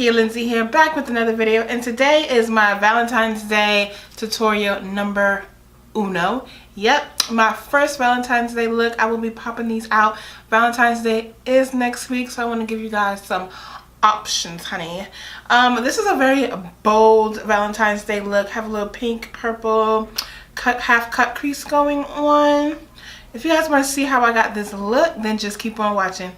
Lakey Lindsay here, back with another video, and today is my Valentine's Day tutorial number uno. Yep, my first Valentine's Day look. I will be popping these out. Valentine's Day is next week, so I want to give you guys some options, honey. This is a very bold Valentine's Day look. Have a little pink, purple, half cut crease going on. If you guys want to see how I got this look, then just keep on watching.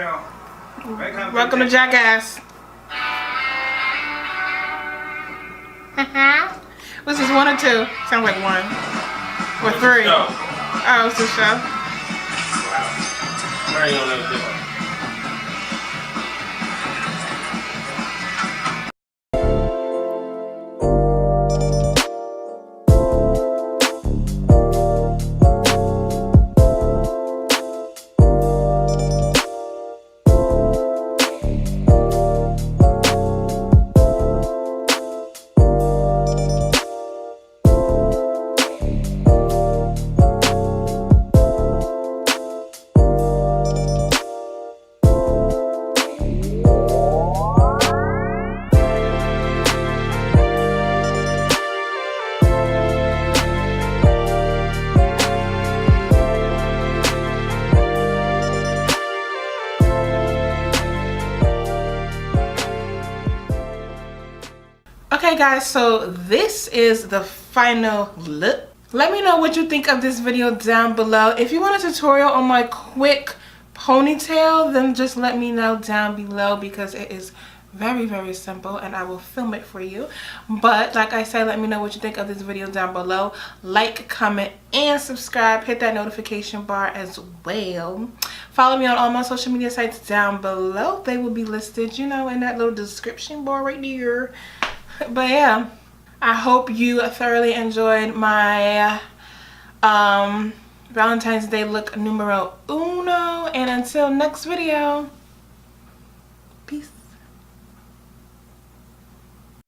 Welcome to Jackass. Was this 1 or 2? Sounds like 1 or 3. Oh, it's a show. Okay guys, so this is the final look. Let me know what you think of this video down below. If you want a tutorial on my quick ponytail, then just let me know down below because it is very simple and I will film it for you. But like I said, let me know what you think of this video down below. Like, comment, and subscribe. Hit that notification bar as well. Follow me on all my social media sites down below. They will be listed, you know, in that little description bar right there. But yeah, I hope you thoroughly enjoyed my Valentine's Day look numero uno. And until next video, peace.